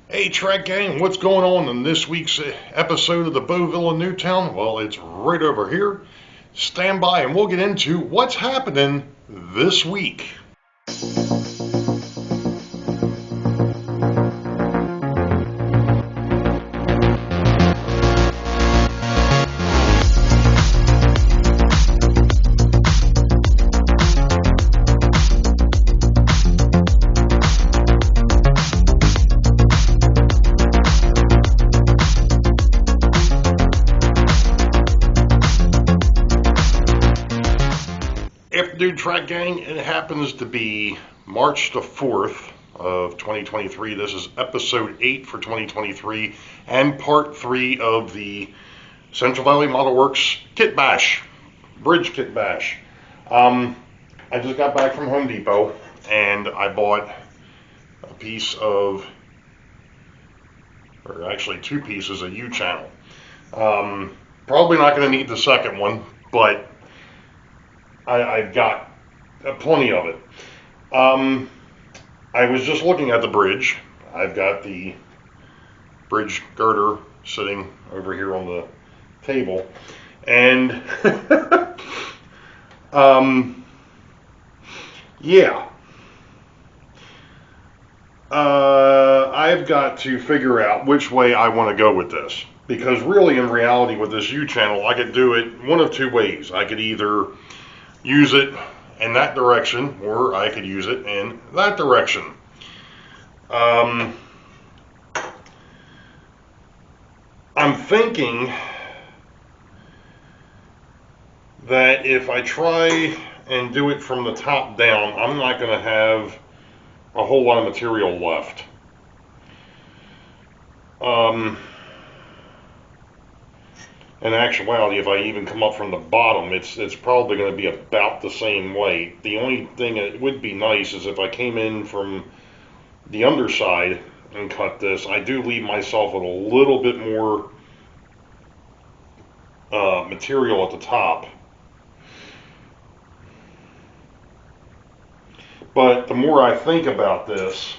Hey Track Gang, what's going on in this week's episode of the Boeville in Newtown? Well, it's right over here. Stand by and we'll get into what's happening this week. Afternoon Track Gang, it happens to be March the 4th of 2023. This is episode 8 for 2023 and part 3 of the Central Valley Model Works Kitbash, Bridge Kitbash. I just got back from Home Depot and I bought a piece of, or actually two pieces of U-channel. Probably not going to need the second one, but I've got plenty of it. I was just looking at the bridge. I've got the bridge girder sitting over here on the table. And, yeah. I've got to figure out which way I want to go with this. Because really, in reality, with this U-channel, I could do it one of two ways. I could either use it in that direction, or I could use it in that direction. I'm thinking that if I try and do it from the top down, I'm not going to have a whole lot of material left. In actuality, if I even come up from the bottom, it's probably going to be about the same way. The only thing that would be nice is if I came in from the underside and cut this, I do leave myself with a little bit more material at the top. But the more I think about this,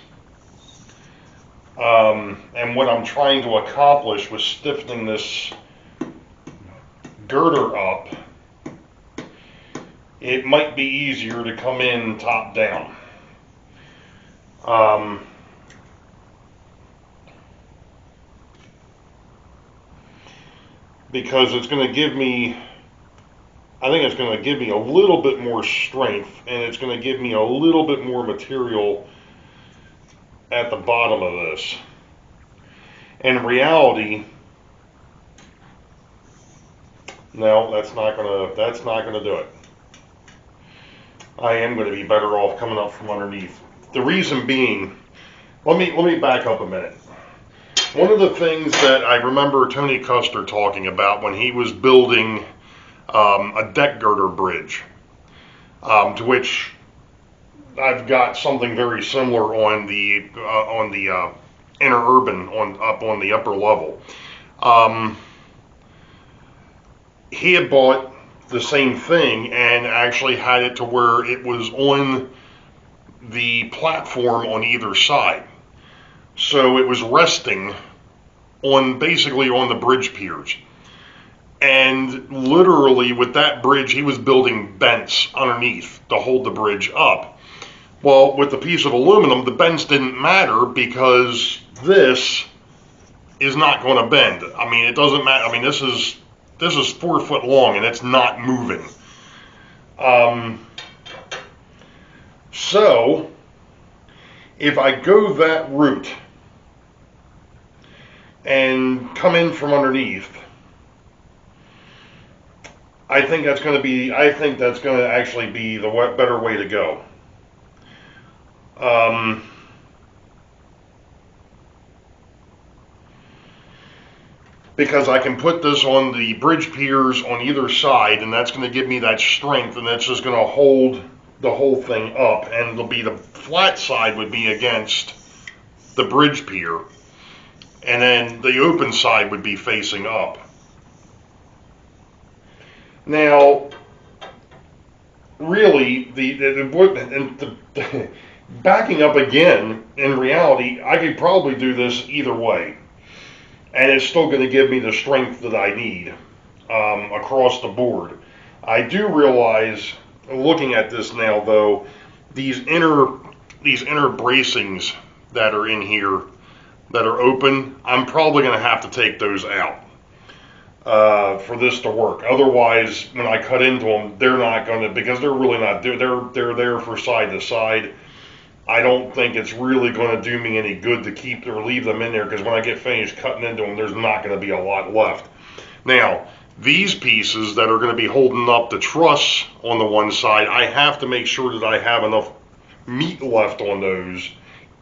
and what I'm trying to accomplish with stiffening this girder up, it might be easier to come in top down. Because it's going to give me, I think it's going to give me a little bit more strength, and it's going to give me a little bit more material at the bottom of this. In reality, no, that's not gonna do it. I am going to be better off coming up from underneath. The reason being, let me back up a minute. One of the things that I remember Tony Custer talking about when he was building a deck girder bridge, to which I've got something very similar on the interurban up on the upper level. He had bought the same thing and actually had it to where it was on the platform on either side. So it was resting on basically on the bridge piers. And literally with that bridge, he was building bents underneath to hold the bridge up. Well, with the piece of aluminum, the bends didn't matter because this is not going to bend. I mean, it doesn't matter. I mean, this is 4 foot long and it's not moving. So if I go that route and come in from underneath, I think that's going to actually be the better way to go. Because I can put this on the bridge piers on either side, and that's going to give me that strength, and that's just going to hold the whole thing up, and it'll be the flat side would be against the bridge pier, and then the open side would be facing up. Now, really, the Backing up again, in reality, I could probably do this either way, and it's still going to give me the strength that I need across the board. I do realize, looking at this now, though, these inner bracings that are in here that are open, I'm probably going to have to take those out for this to work. Otherwise, when I cut into them, they're not going to, because they're really not, they're there for side to side. I don't think it's really going to do me any good to keep or leave them in there, because when I get finished cutting into them, there's not going to be a lot left. Now, these pieces that are going to be holding up the truss on the one side, I have to make sure that I have enough meat left on those,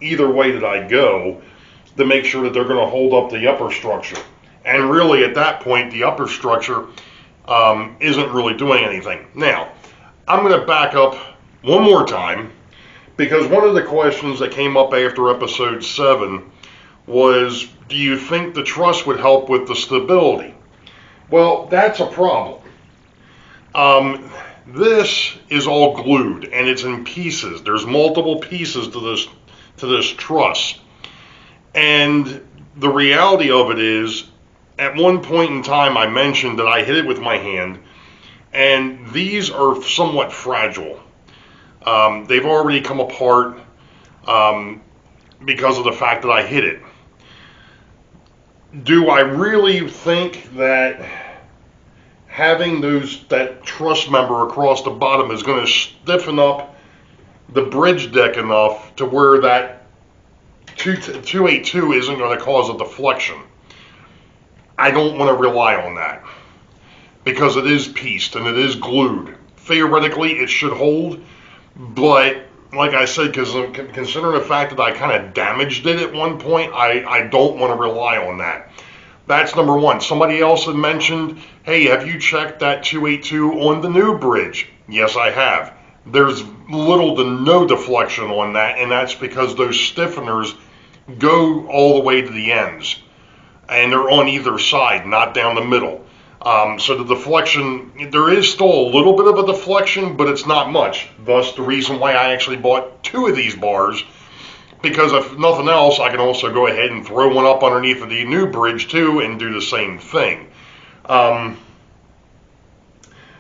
either way that I go, to make sure that they're going to hold up the upper structure. And really, at that point, the upper structure isn't really doing anything. Now, I'm going to back up one more time, because one of the questions that came up after episode 7 was, do you think the truss would help with the stability? Well, that's a problem. This is all glued, and it's in pieces. There's multiple pieces to this truss. And the reality of it is, at one point in time, I mentioned that I hit it with my hand, and these are somewhat fragile. They've already come apart because of the fact that I hit it. Do I really think that having that truss member across the bottom is going to stiffen up the bridge deck enough to where that 282 isn't going to cause a deflection? I don't want to rely on that, because it is pieced and it is glued. Theoretically, it should hold, but like I said, considering the fact that I kind of damaged it at one point, I don't want to rely on that. That's number one. Somebody else had mentioned, hey, have you checked that 282 on the new bridge? Yes, I have. There's little to no deflection on that, and that's because those stiffeners go all the way to the ends, and they're on either side, not down the middle. So the deflection, there is still a little bit of a deflection, but it's not much. Thus, the reason why I actually bought 2 of these bars, because if nothing else, I can also go ahead and throw one up underneath of the new bridge too and do the same thing.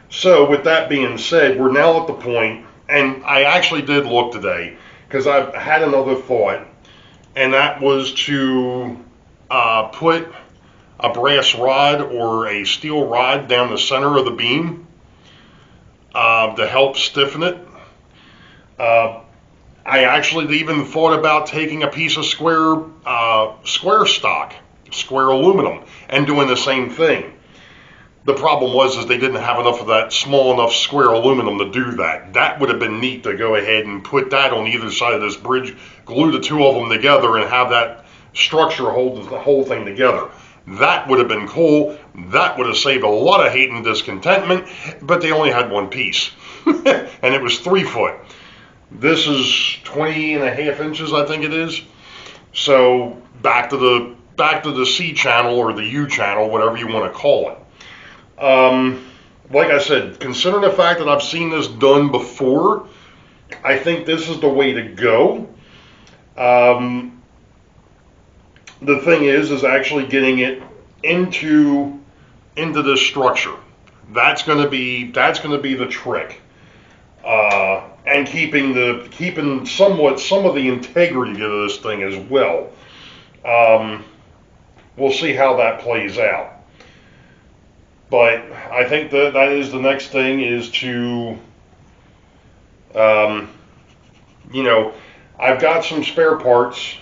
So with that being said, we're now at the point, and I actually did look today, because I've had another thought, and that was to put a brass rod or a steel rod down the center of the beam to help stiffen it. I actually even thought about taking a piece of square stock, square aluminum, and doing the same thing. The problem was they didn't have enough of that small enough square aluminum to do that. That would have been neat to go ahead and put that on either side of this bridge, glue the 2 of them together, and have that structure hold the whole thing together. That would have been cool. That would have saved a lot of hate and discontentment, but they only had one piece, and it was 3 foot. This is 20 and a half inches, I think it is. So back to the C channel or the U channel, whatever you want to call it. Like I said, considering the fact that I've seen this done before, I think this is the way to go. The thing is actually getting it into this structure. That's going to be the trick. And keeping somewhat some of the integrity of this thing as well. We'll see how that plays out. But I think that is the next thing, is to, I've got some spare parts,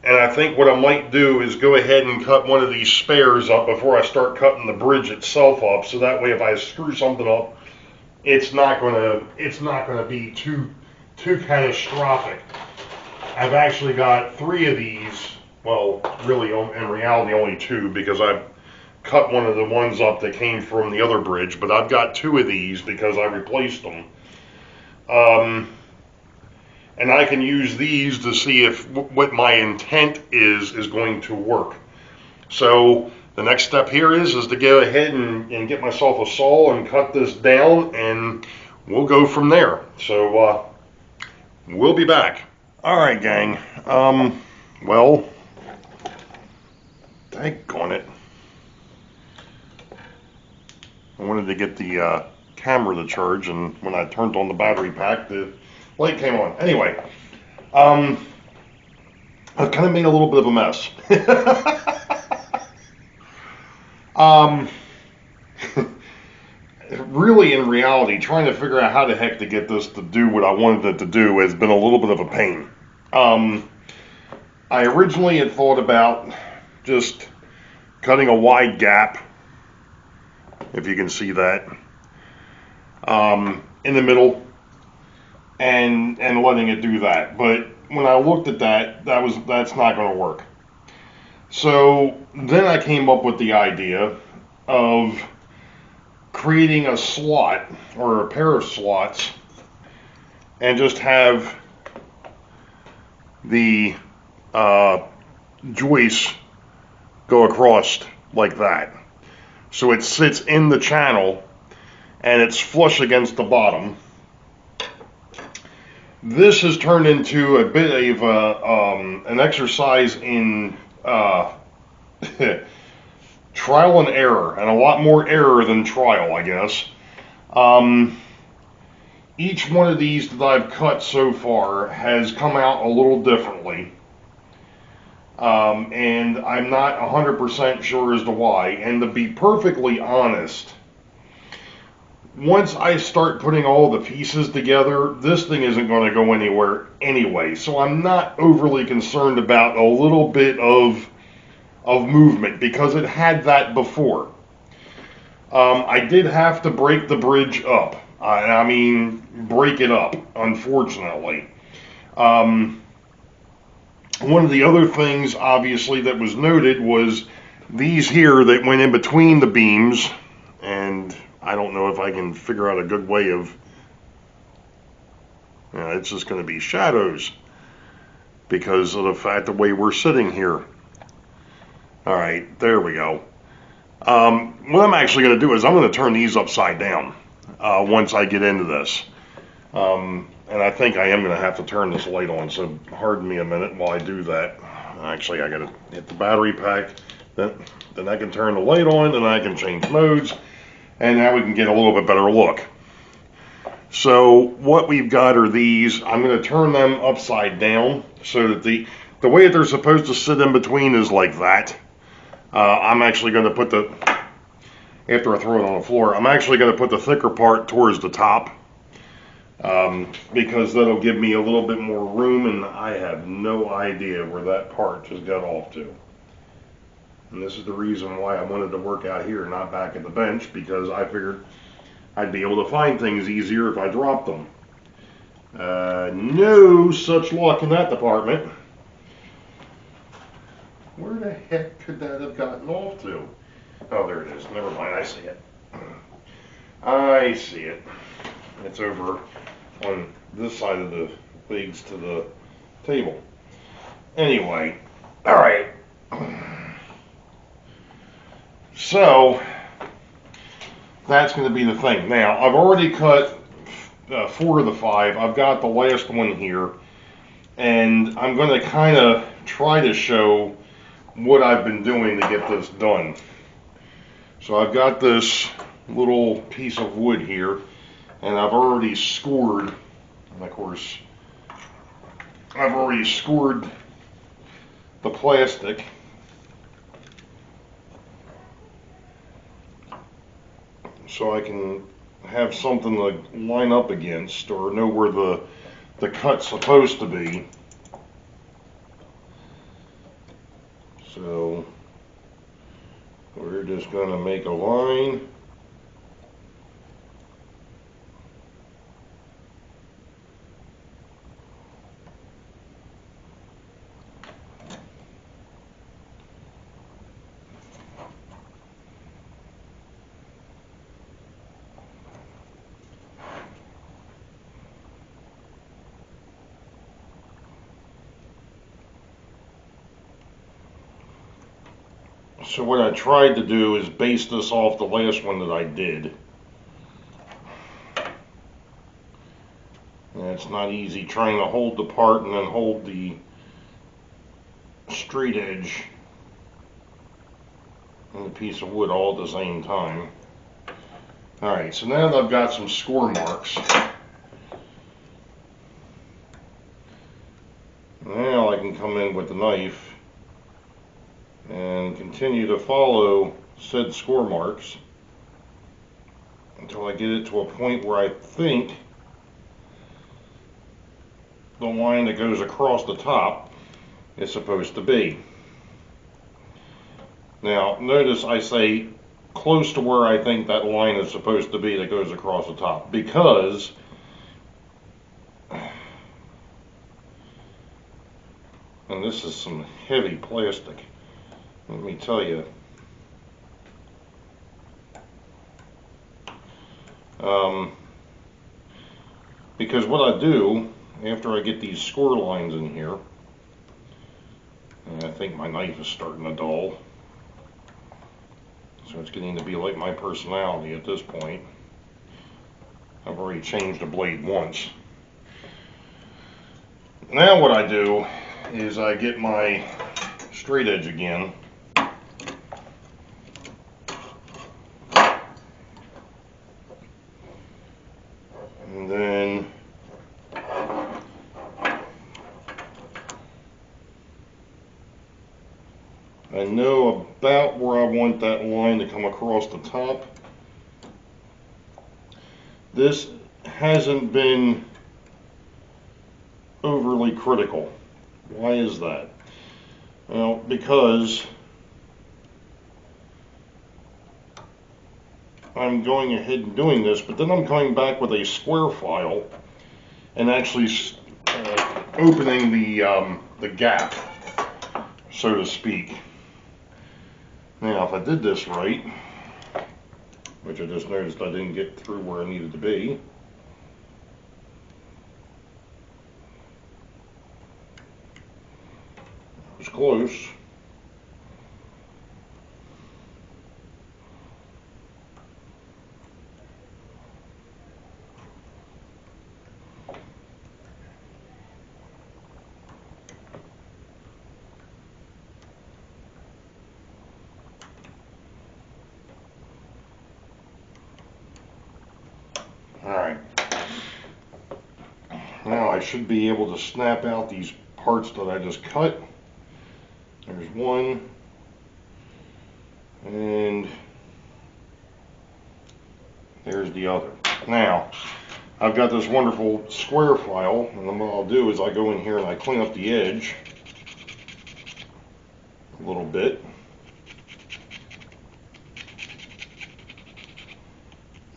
and I think what I might do is go ahead and cut one of these spares up before I start cutting the bridge itself up, so that way if I screw something up, it's not gonna be too catastrophic. I've actually got 3 of these. Well, really, in reality, only 2, because I've cut one of the ones up that came from the other bridge, but I've got 2 of these because I replaced them. And I can use these to see if what my intent is going to work. So the next step here is to go ahead and get myself a saw and cut this down, and we'll go from there. So We'll be back. Alright, gang. Well, daggone it. I wanted to get the camera to charge, and when I turned on the battery pack, the light came on. Anyway, I've kind of made a little bit of a mess. Really, in reality, trying to figure out how the heck to get this to do what I wanted it to do has been a little bit of a pain. I originally had thought about just cutting a wide gap, if you can see that, in the middle, and letting it do that. But when I looked at that, that's not going to work. So then I came up with the idea of creating a slot or a pair of slots and just have the joist go across like that. So it sits in the channel and it's flush against the bottom. This has turned into a bit of an exercise in trial and error, and a lot more error than trial, I guess. Each one of these that I've cut so far has come out a little differently. And I'm not 100% sure as to why. And to be perfectly honest, once I start putting all the pieces together, this thing isn't going to go anywhere anyway. So I'm not overly concerned about a little bit of movement, because it had that before. I did have to break the bridge up. I mean, break it up, unfortunately. One of the other things, obviously, that was noted was these here that went in between the beams, and I don't know if I can figure out a good way of, it's just going to be shadows because of the fact the way we're sitting here. All right, there we go. What I'm actually going to do is I'm going to turn these upside down once I get into this. And I think I am going to have to turn this light on, so pardon me a minute while I do that. Actually, I got to hit the battery pack, then I can turn the light on, and I can change modes, and now we can get a little bit better look. So what we've got are these. I'm going to turn them upside down so that the way that they're supposed to sit in between is like that. I'm actually going to put after I throw it on the floor, I'm actually going to put the thicker part towards the top, because that'll give me a little bit more room, and I have no idea where that part just got off to. And this is the reason why I wanted to work out here, not back at the bench, because I figured I'd be able to find things easier if I dropped them. No such luck in that department. Where the heck could that have gotten off to? Oh, there it is. Never mind. I see it. I see it. It's over on this side of the legs to the table. Anyway, all right. So that's going to be the thing. Now, I've already cut 4 of the 5. I've got the last one here, and I'm going to kind of try to show what I've been doing to get this done. So I've got this little piece of wood here, and I've already scored, and of course, I've already scored the plastic. So I can have something to line up against, or know where the cut's supposed to be. So we're just going to make a line. So what I tried to do is base this off the last one that I did. And it's not easy trying to hold the part and then hold the straight edge and the piece of wood all at the same time. Alright, so now that I've got some score marks, now I can come in with the knife and continue to follow said score marks until I get it to a point where I think the line that goes across the top is supposed to be. Now notice I say close to where I think that line is supposed to be that goes across the top, because and this is some heavy plastic, let me tell you. Because what I do after I get these score lines in here, and I think my knife is starting to dull, so it's getting to be like my personality at this point. I've already changed the blade once. Now what I do is I get my straight edge again, and then I know about where I want that line to come across the top. This hasn't been overly critical. Why is that? Well, because I'm going ahead and doing this, but then I'm coming back with a square file and actually opening the gap, so to speak. Now, if I did this right, which I just noticed I didn't get through where I needed to be, it was close. Alright, now I should be able to snap out these parts that I just cut. There's one, and there's the other. Now, I've got this wonderful square file, and then what I'll do is I go in here and I clean up the edge a little bit.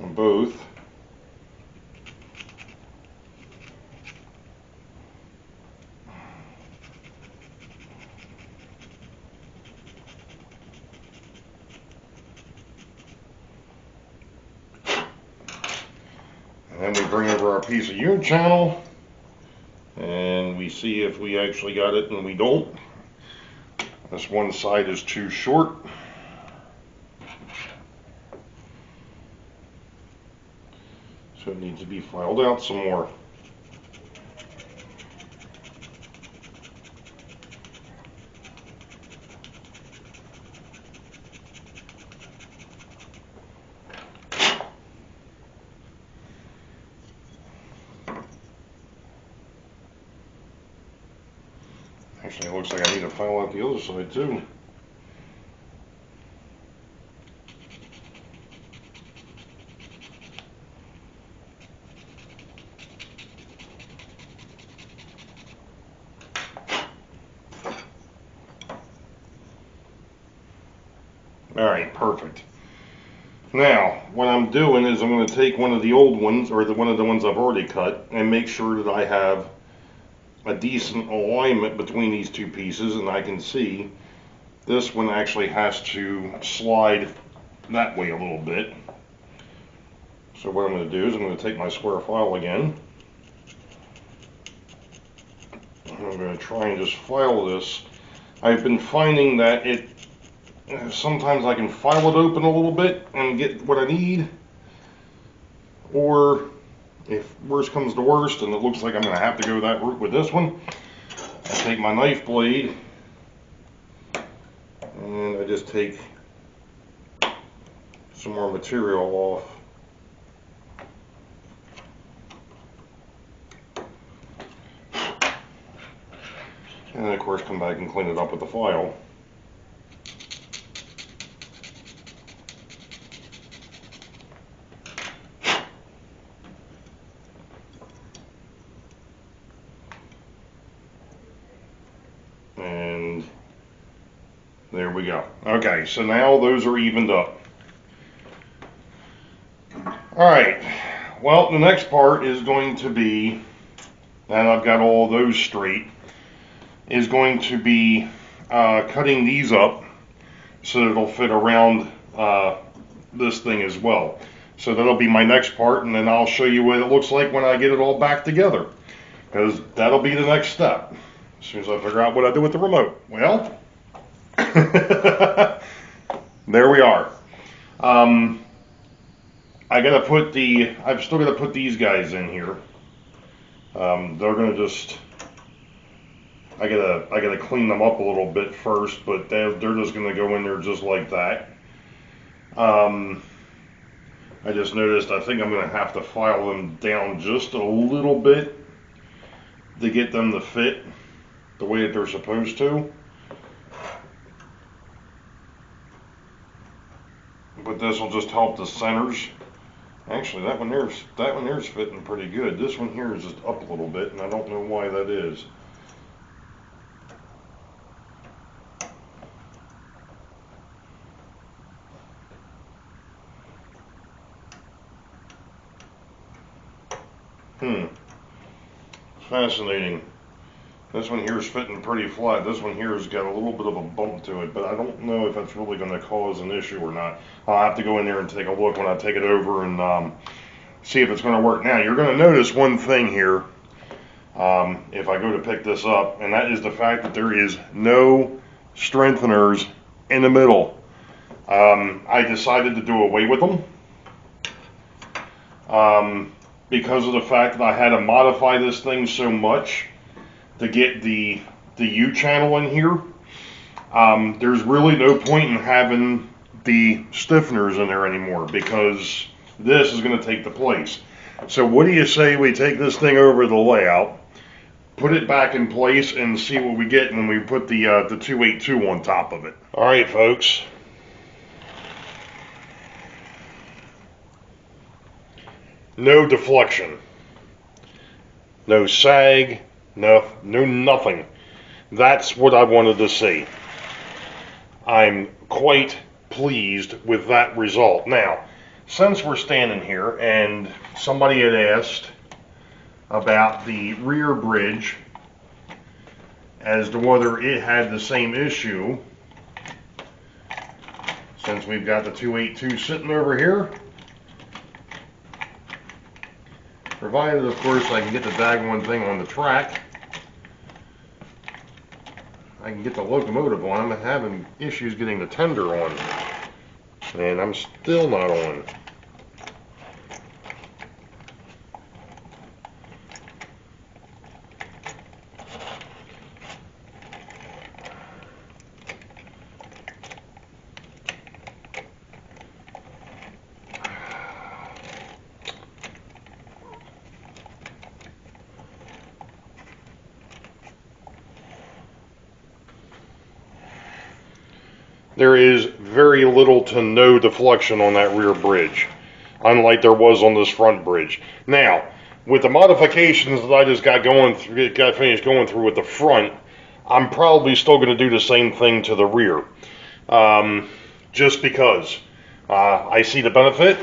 On both. And then we bring over our piece of unit channel and we see if we actually got it, and we don't. This one side is too short. So it needs to be filed out some more. Actually, it looks like I need to file out the other side too. Alright, perfect. Now, what I'm doing is I'm going to take one of the old ones, or one of the ones I've already cut, and make sure that I have a decent alignment between these two pieces, and I can see this one actually has to slide that way a little bit. So what I'm going to do is I'm going to take my square file again. I'm going to try and just file this. I've been finding that sometimes I can file it open a little bit and get what I need, or if worst comes to worst, and it looks like I'm going to have to go that route with this one, I take my knife blade and I just take some more material off. And then of course come back and clean it up with the file. And there we go. Okay, so now those are evened up. Alright, well, the next part is going to be, now I've got all those straight, is going to be cutting these up so that it'll fit around this thing as well. So that'll be my next part, and then I'll show you what it looks like when I get it all back together, because that'll be the next step. As soon as I figure out what I do with the remote. Well, there we are. I've still got to put these guys in here. They're gonna just, I gotta clean them up a little bit first, but they're just gonna go in there just like that. I just noticed, I think I'm gonna have to file them down just a little bit to get them to fit the way that they're supposed to. But this will just help the centers. Actually, that one there's fitting pretty good. This one here is just up a little bit, and I don't know why that is. Fascinating. This one here is fitting pretty flat. This one here has got a little bit of a bump to it, but I don't know if that's really going to cause an issue or not. I'll have to go in there and take a look when I take it over and see if it's going to work. Now, you're going to notice one thing here if I go to pick this up, and that is the fact that there is no strengtheners in the middle. I decided to do away with them because of the fact that I had to modify this thing so much to get the U channel in here. There's really no point in having the stiffeners in there anymore, because this is going to take the place. So what do you say we take this thing over the layout, put it back in place, and see what we get when we put the 282 on top of it. Alright folks, no deflection, no sag, no nothing. That's what I wanted to see. I'm quite pleased with that result. Now, since we're standing here and somebody had asked about the rear bridge as to whether it had the same issue, since we've got the 282 sitting over here, provided of course I can get the daggone thing on the track, I can get the locomotive on. I'm having issues getting the tender on, and I'm still not on. There is very little to no deflection on that rear bridge, unlike there was on this front bridge. Now, with the modifications that I just got finished going through with the front, I'm probably still going to do the same thing to the rear, just because I see the benefit.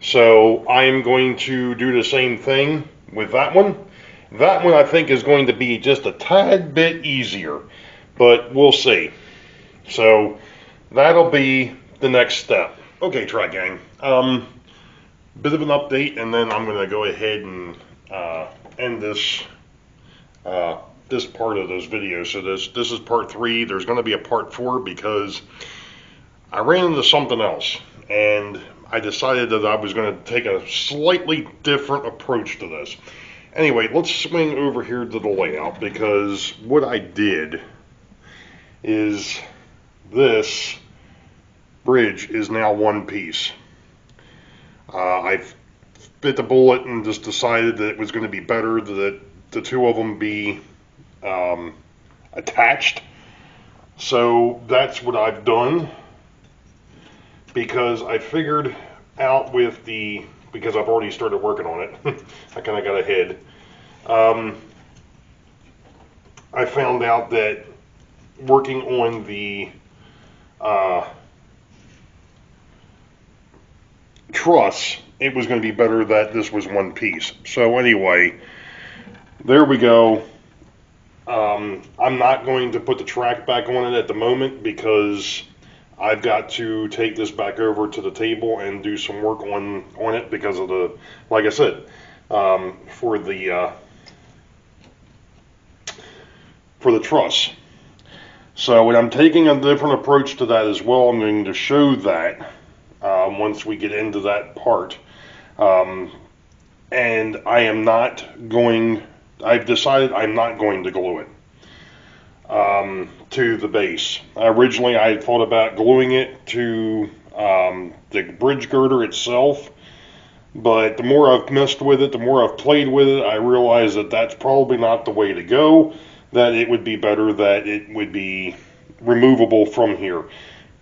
So I'm going to do the same thing with that one. That one I think is going to be just a tad bit easier, but we'll see. So that'll be the next step. Okay, Track Gang. Bit of an update, and then I'm going to go ahead and end this this part of this video. So this is part 3. There's going to be a part 4 because I ran into something else, and I decided that I was going to take a slightly different approach to this. Anyway, let's swing over here to the layout, because what I did is this bridge is now one piece. I've bit the bullet and just decided that it was going to be better that the two of them be attached. So that's what I've done, because I figured out with because I've already started working on it, I kind of got ahead. I found out that working on the truss, it was going to be better that this was one piece. So anyway, there we go. I'm not going to put the track back on it at the moment, because I've got to take this back over to the table and do some work on it, because of the, like I said, for the truss. So when I'm taking a different approach to that as well, I'm going to show that once we get into that part. And I've decided I'm not going to glue it to the base. Originally, I had thought about gluing it to the bridge girder itself, but the more I've messed with it, the more I've played with it, I realized that that's probably not the way to go, that it would be better that it would be removable from here.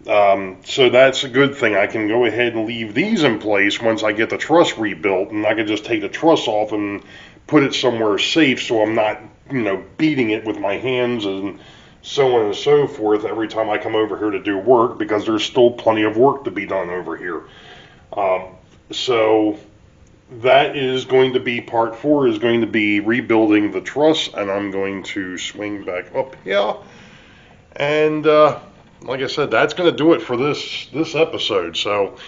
So that's a good thing. I can go ahead and leave these in place once I get the truss rebuilt, and I can just take the truss off and put it somewhere safe, so I'm not, beating it with my hands and so on and so forth every time I come over here to do work, because there's still plenty of work to be done over here. So that is going to be part 4, is going to be rebuilding the truss, and I'm going to swing back up here. And like I said, that's going to do it for this episode. So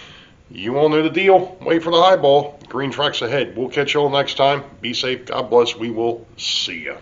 you all know the deal. Wait for the highball. Green tracks ahead. We'll catch you all next time. Be safe. God bless. We will see ya.